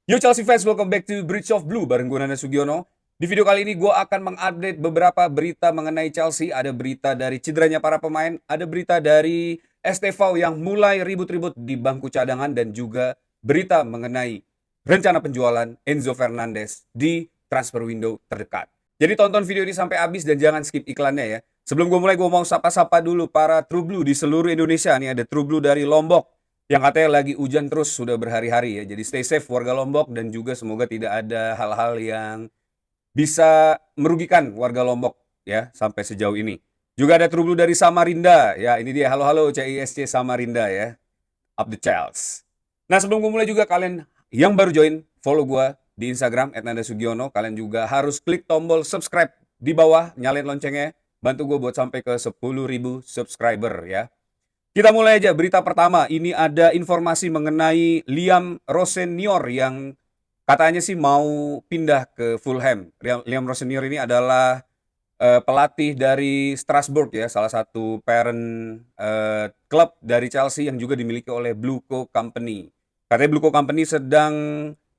Yo Chelsea fans, welcome back to Bridge of Blue bareng gue Nanda Sugiono. Di video kali ini gue akan mengupdate beberapa berita mengenai Chelsea. Ada berita dari cederanya para pemain, ada berita dari Estevao yang mulai ribut-ribut di bangku cadangan, dan juga berita mengenai rencana penjualan Enzo Fernandez di transfer window terdekat. Jadi tonton video ini sampai habis dan jangan skip iklannya ya. Sebelum gue mulai, gue mau sapa-sapa dulu para True Blue di seluruh Indonesia. Nih ada True Blue dari Lombok, yang katanya lagi hujan terus sudah berhari-hari ya. Jadi stay safe warga Lombok, dan juga semoga tidak ada hal-hal yang bisa merugikan warga Lombok ya sampai sejauh ini. Juga ada True Blue dari Samarinda. Ya, ini dia. Halo-halo CISC Samarinda ya. Up the Chels. Nah, sebelum gue mulai juga, kalian yang baru join, follow gue di Instagram @nandasugiono. Kalian juga harus klik tombol subscribe di bawah, nyalain loncengnya. Bantu gue buat sampai ke 10.000 subscriber ya. Kita mulai aja berita pertama. Ini ada informasi mengenai Liam Rossenior yang katanya sih mau pindah ke Fulham. Liam Rossenior ini adalah pelatih dari Strasbourg ya, salah satu parent klub dari Chelsea yang juga dimiliki oleh Blue Co Company. Katanya Blue Co Company sedang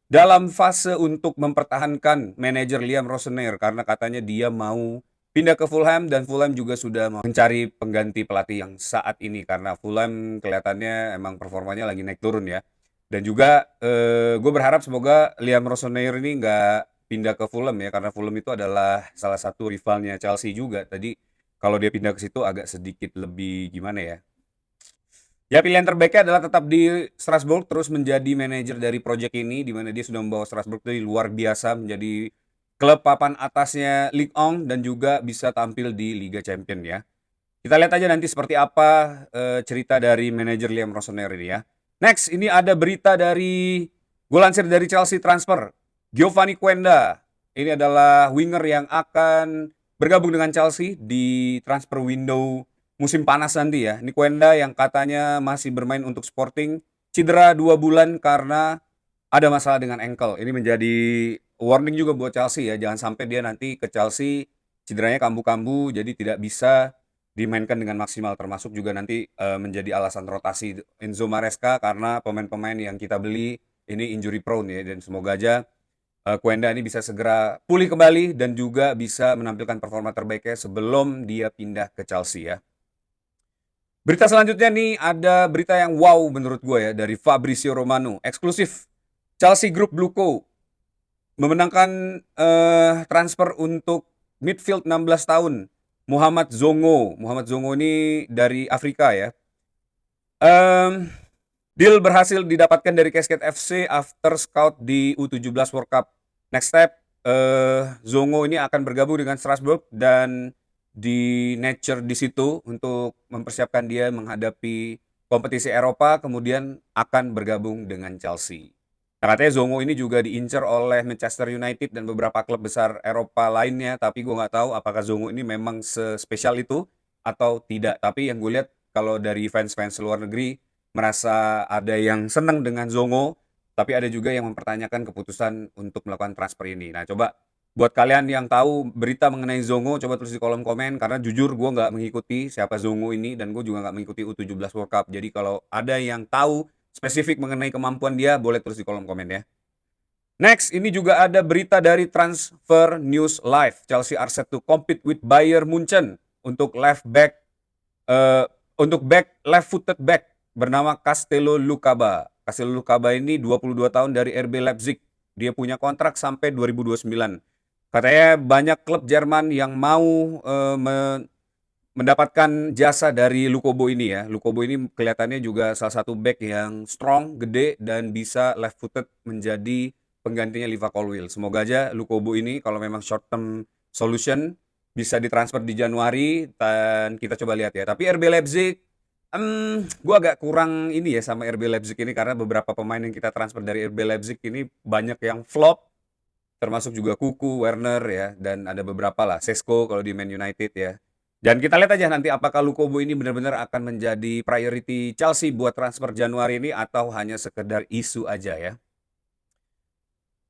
dalam fase untuk mempertahankan manajer Liam Rossenior karena katanya dia mau pindah ke Fulham, dan Fulham juga sudah mencari pengganti pelatih yang saat ini karena Fulham kelihatannya emang performanya lagi naik turun ya. Dan juga gue berharap semoga Liam Rossoneri ini nggak pindah ke Fulham ya, karena Fulham itu adalah salah satu rivalnya Chelsea juga. Tadi kalau dia pindah ke situ agak sedikit lebih gimana ya. Ya, pilihan terbaiknya adalah tetap di Strasbourg terus menjadi manajer dari proyek ini, di mana dia sudah membawa Strasbourg dari luar biasa menjadi klub papan atasnya Ligue 1 dan juga bisa tampil di Liga Champion ya. Kita lihat aja nanti seperti apa cerita dari manajer Liam Rossoneri ini ya. Next, ini ada berita dari gue lansir dari Chelsea Transfer. Giovanni Quenda. Ini adalah winger yang akan bergabung dengan Chelsea di transfer window musim panas nanti ya. Ini Quenda yang katanya masih bermain untuk Sporting, cedera 2 bulan karena ada masalah dengan ankle. Ini menjadi warning juga buat Chelsea ya. Jangan sampai dia nanti ke Chelsea cederanya kambuh-kambuh jadi tidak bisa dimainkan dengan maksimal, termasuk juga nanti menjadi alasan rotasi Enzo Maresca karena pemain-pemain yang kita beli ini injury prone ya, dan semoga aja Quenda ini bisa segera pulih kembali dan juga bisa menampilkan performa terbaiknya sebelum dia pindah ke Chelsea ya. Berita selanjutnya nih ada berita yang wow menurut gue ya, dari Fabrizio Romano, eksklusif. Chelsea Group Blue Co memenangkan transfer untuk midfield 16 tahun Muhammad Zongo. Muhammad Zongo ini dari Afrika ya. Deal berhasil didapatkan dari Cascade FC after scout di U17 World Cup. Next step, Zongo ini akan bergabung dengan Strasbourg dan di Nature di situ untuk mempersiapkan dia menghadapi kompetisi Eropa, kemudian akan bergabung dengan Chelsea. Nah, katanya Zongo ini juga diincar oleh Manchester United dan beberapa klub besar Eropa lainnya, tapi gue nggak tahu apakah Zongo ini memang sespesial itu atau tidak. Tapi yang gue lihat kalau dari fans-fans luar negeri merasa ada yang senang dengan Zongo, tapi ada juga yang mempertanyakan keputusan untuk melakukan transfer ini. Nah, coba buat kalian yang tahu berita mengenai Zongo, coba tulis di kolom komen, karena jujur gue nggak mengikuti siapa Zongo ini, dan gue juga nggak mengikuti U17 World Cup. Jadi kalau ada yang tahu spesifik mengenai kemampuan dia, boleh tulis di kolom komen ya. Next, ini juga ada berita dari Transfer News Live. Chelsea are set to compete with Bayern Munchen untuk eh, back left footed back bernama Castello Lucaba. Castello Lucaba ini 22 tahun dari RB Leipzig. Dia punya kontrak sampai 2029. Katanya banyak klub Jerman yang mau mendapatkan jasa dari Lukobo ini ya. Lukobo ini kelihatannya juga salah satu back yang strong, gede, dan bisa left footed menjadi penggantinya Liva Colwill. Semoga aja Lukobo ini kalau memang short term solution bisa ditransfer di Januari, dan kita coba lihat ya. Tapi RB Leipzig, gue agak kurang ini ya sama RB Leipzig ini, karena beberapa pemain yang kita transfer dari RB Leipzig ini banyak yang flop, termasuk juga Kuku, Werner ya, dan ada beberapa lah, Sesko kalau di Man United ya. Dan kita lihat aja nanti apakah Lukobo ini benar-benar akan menjadi priority Chelsea buat transfer Januari ini atau hanya sekedar isu aja ya.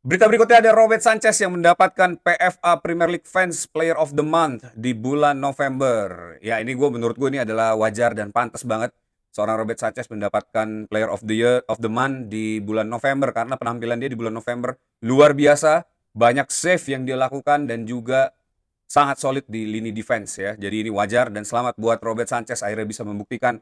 Berita berikutnya ada Robert Sanchez yang mendapatkan PFA Premier League Fans Player of the Month di bulan November. Ya, ini menurut gue ini adalah wajar dan pantas banget. seorang Robert Sanchez mendapatkan Player of the Year of the Month di bulan November karena penampilan dia di bulan November luar biasa, banyak save yang dia lakukan dan juga sangat solid di lini defense ya. Jadi ini wajar dan selamat buat Robert Sanchez akhirnya bisa membuktikan,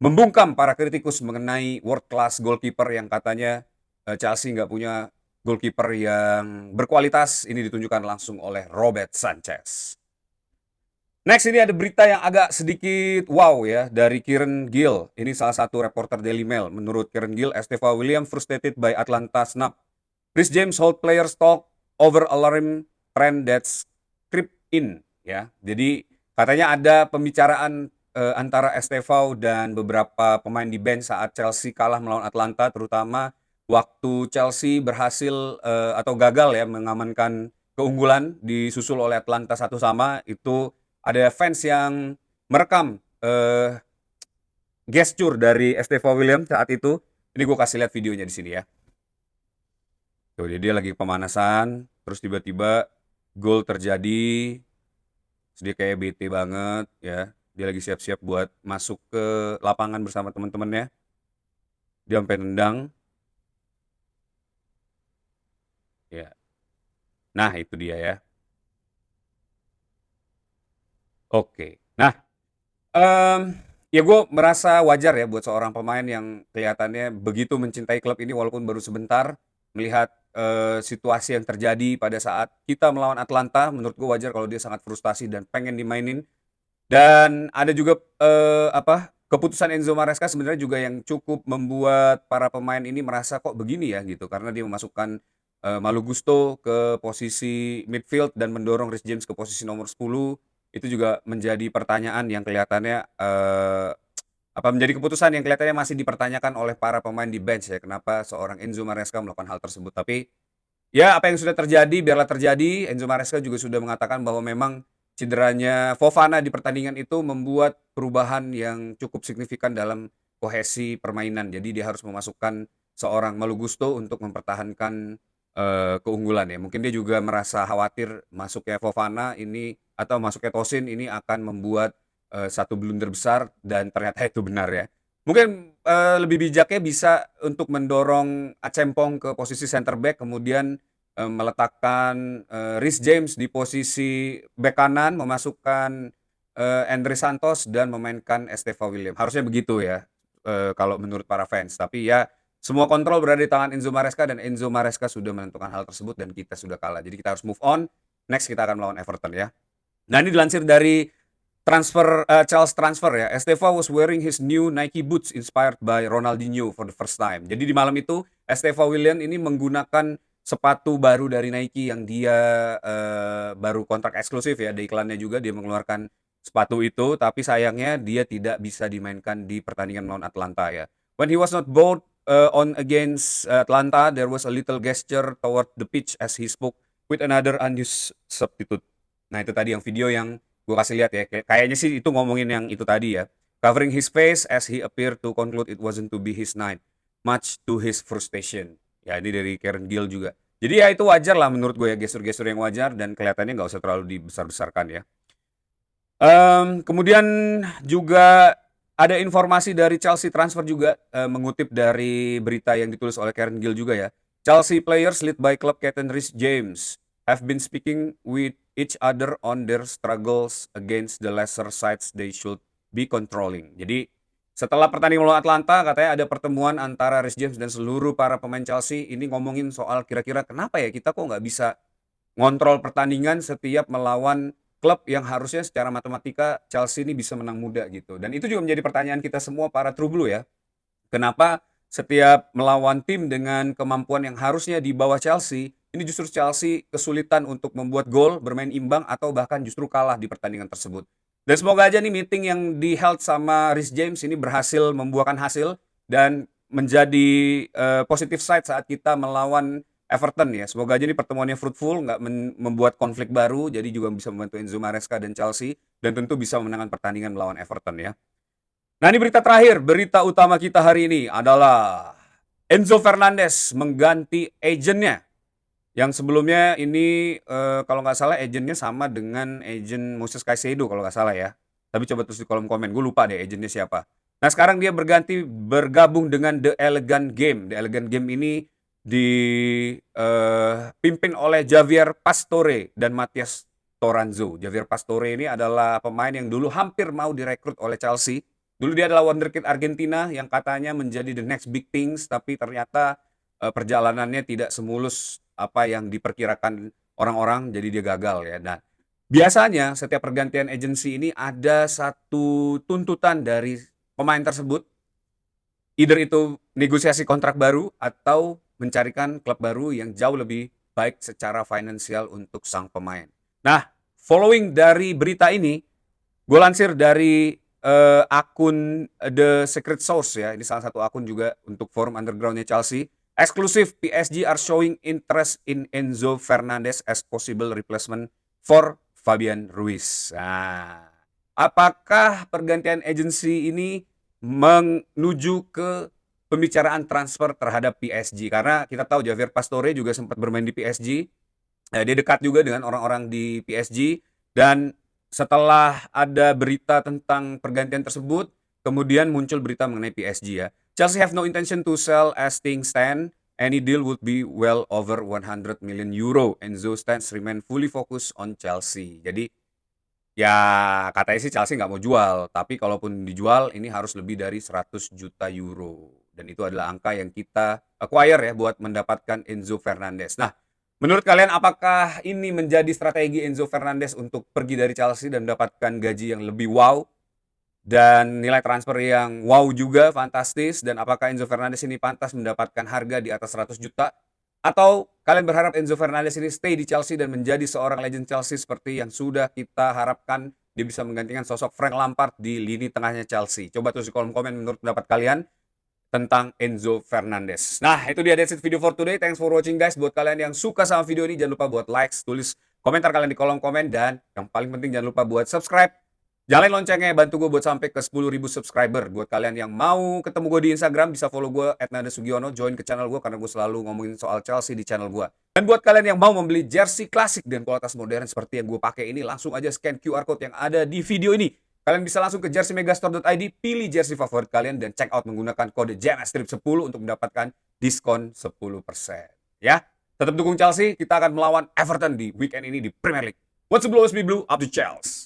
membungkam para kritikus mengenai world class goalkeeper yang katanya Chelsea nggak punya goalkeeper yang berkualitas. Ini ditunjukkan langsung oleh Robert Sanchez. Next ini ada berita yang agak sedikit wow ya dari Kieran Gill. Ini salah satu reporter Daily Mail. Menurut Kieran Gill, Esteva William frustrated by Atlanta snub. Chris James hold players talk over alarm trend that's creep in ya. Jadi katanya ada pembicaraan antara Estevao dan beberapa pemain di bench saat Chelsea kalah melawan Atlanta, terutama waktu Chelsea berhasil atau gagal ya mengamankan keunggulan disusul oleh Atlanta 1-1. Itu ada fans yang merekam gesture dari Esteva William saat itu. Ini gue kasih lihat videonya di sini ya. Tuh, dia lagi pemanasan, terus tiba-tiba gol terjadi. Terus dia kayak bete banget ya. Dia lagi siap-siap buat masuk ke lapangan bersama teman-temannya. Dia sampai nendang. Ya. Nah, itu dia ya. Oke. Nah, ya gue merasa wajar ya buat seorang pemain yang kelihatannya begitu mencintai klub ini walaupun baru sebentar melihat situasi yang terjadi pada saat kita melawan Atlanta. Menurut gue wajar kalau dia sangat frustasi dan pengen dimainin. Dan ada juga keputusan Enzo Maresca sebenarnya juga yang cukup membuat para pemain ini merasa kok begini ya gitu karena dia memasukkan Malo Gusto ke posisi midfield dan mendorong Reece James ke posisi nomor 10. Itu juga menjadi pertanyaan yang kelihatannya menjadi keputusan yang kelihatannya masih dipertanyakan oleh para pemain di bench ya. Kenapa seorang Enzo Maresca melakukan hal tersebut? Tapi ya apa yang sudah terjadi biarlah terjadi. Enzo Maresca juga sudah mengatakan bahwa memang cederanya Fofana di pertandingan itu membuat perubahan yang cukup signifikan dalam kohesi permainan. Jadi dia harus memasukkan seorang Malo Gusto untuk mempertahankan keunggulan ya. Mungkin dia juga merasa khawatir masuknya Fofana ini atau masuknya Tosin ini akan membuat satu blunder besar dan ternyata itu benar ya. Mungkin lebih bijaknya bisa untuk mendorong Acempong ke posisi center back, kemudian meletakkan Reece James di posisi bek kanan, memasukkan Andre Santos dan memainkan Esteva William. Harusnya begitu ya kalau menurut para fans. Tapi ya semua kontrol berada di tangan Enzo Maresca dan Enzo Maresca sudah menentukan hal tersebut dan kita sudah kalah. Jadi kita harus move on. Next kita akan melawan Everton ya. Nah ini dilansir dari Charles Transfer ya. Esteva was wearing his new Nike boots inspired by Ronaldinho for the first time. Jadi di malam itu Esteva William ini menggunakan sepatu baru dari Nike yang dia baru kontrak eksklusif ya. Di iklannya juga dia mengeluarkan sepatu itu, tapi sayangnya dia tidak bisa dimainkan di pertandingan melawan Atlanta ya. When he was not bold on against Atlanta, there was a little gesture toward the pitch as he spoke with another unused substitute. Nah itu tadi yang video yang gue kasih lihat ya. Kayaknya sih itu ngomongin yang itu tadi ya. Covering his face as he appeared to conclude it wasn't to be his night, much to his frustration. Ya ini dari Kieran Gill juga. Jadi ya itu wajar lah menurut gue ya, gestur-gestur yang wajar dan kelihatannya nggak usah terlalu dibesar-besarkan ya. Kemudian juga ada informasi dari Chelsea Transfer juga mengutip dari berita yang ditulis oleh Kieran Gill juga ya. Chelsea players led by club captain Reece James have been speaking with each other on their struggles against the lesser sides they should be controlling. Jadi setelah pertandingan melawan Atlanta katanya ada pertemuan antara Reece James dan seluruh para pemain Chelsea ini ngomongin soal kira-kira kenapa ya kita kok nggak bisa ngontrol pertandingan setiap melawan klub yang harusnya secara matematika Chelsea ini bisa menang muda gitu. Dan itu juga menjadi pertanyaan kita semua para True Blue ya. Kenapa setiap melawan tim dengan kemampuan yang harusnya di bawah Chelsea, ini justru Chelsea kesulitan untuk membuat gol, bermain imbang atau bahkan justru kalah di pertandingan tersebut. Dan semoga aja nih meeting yang di-held sama Reece James ini berhasil membuahkan hasil dan menjadi positive side saat kita melawan Everton ya. Semoga aja ini pertemuannya fruitful, nggak membuat konflik baru, jadi juga bisa membantu Enzo Maresca dan Chelsea, dan tentu bisa memenangkan pertandingan melawan Everton ya. Nah ini berita terakhir, berita utama kita hari ini adalah Enzo Fernandez mengganti agennya. Yang sebelumnya ini kalau nggak salah agennya sama dengan agen Moses Caicedo kalau nggak salah ya. Tapi coba terus di kolom komen, gue lupa deh agennya siapa. Nah, sekarang dia bergabung dengan The Elegant Game. The Elegant Game ini dipimpin oleh Javier Pastore dan Matias Toranzo. Javier Pastore ini adalah pemain yang dulu hampir mau direkrut oleh Chelsea. Dulu dia adalah wonderkid Argentina yang katanya menjadi the next big things, tapi ternyata perjalanannya tidak semulus apa yang diperkirakan orang-orang, jadi dia gagal ya. Nah, biasanya setiap pergantian agensi ini ada satu tuntutan dari pemain tersebut, either itu negosiasi kontrak baru atau mencarikan klub baru yang jauh lebih baik secara finansial untuk sang pemain. Nah, following dari berita ini, gue lansir dari akun The Secret Source ya. Ini salah satu akun juga untuk forum undergroundnya Chelsea. Eksklusif, PSG are showing interest in Enzo Fernandez as possible replacement for Fabian Ruiz. Nah, apakah pergantian agensi ini menuju ke pembicaraan transfer terhadap PSG? Karena kita tahu Javier Pastore juga sempat bermain di PSG. Dia dekat juga dengan orang-orang di PSG, dan setelah ada berita tentang pergantian tersebut, kemudian muncul berita mengenai PSG ya. Chelsea have no intention to sell as things stand. Any deal would be well over 100 million euro. Enzo stands remain fully focused on Chelsea. Jadi ya katanya sih Chelsea nggak mau jual, tapi kalaupun dijual ini harus lebih dari 100 juta euro. Dan itu adalah angka yang kita acquire ya buat mendapatkan Enzo Fernandez. Nah, menurut kalian apakah ini menjadi strategi Enzo Fernandez untuk pergi dari Chelsea dan mendapatkan gaji yang lebih wow dan nilai transfer yang wow juga, fantastis, dan apakah Enzo Fernandez ini pantas mendapatkan harga di atas 100 juta? Atau kalian berharap Enzo Fernandez ini stay di Chelsea dan menjadi seorang legend Chelsea seperti yang sudah kita harapkan, dia bisa menggantikan sosok Frank Lampard di lini tengahnya Chelsea? Coba tulis di kolom komen menurut pendapat kalian tentang Enzo Fernandez. Nah, itu dia, that's it video for today. Thanks for watching guys. Buat kalian yang suka sama video ini, jangan lupa buat like, tulis komentar kalian di kolom komen, dan yang paling penting jangan lupa buat subscribe. Nyalain loncengnya, bantu gue buat sampai ke 10.000 subscriber. Buat kalian yang mau ketemu gue di Instagram, bisa follow gue @nadasugiono, join ke channel gue karena gue selalu ngomongin soal Chelsea di channel gue. Dan buat kalian yang mau membeli jersey klasik dan kualitas modern seperti yang gue pakai ini, langsung aja scan QR code yang ada di video ini. Kalian bisa langsung ke jerseymegastore.id, pilih jersey favorit kalian, dan check out menggunakan kode JMSTRIP10 untuk mendapatkan diskon 10%. Ya, tetap dukung Chelsea, kita akan melawan Everton di weekend ini di Premier League. What's the blue, be blue, up to Chelsea.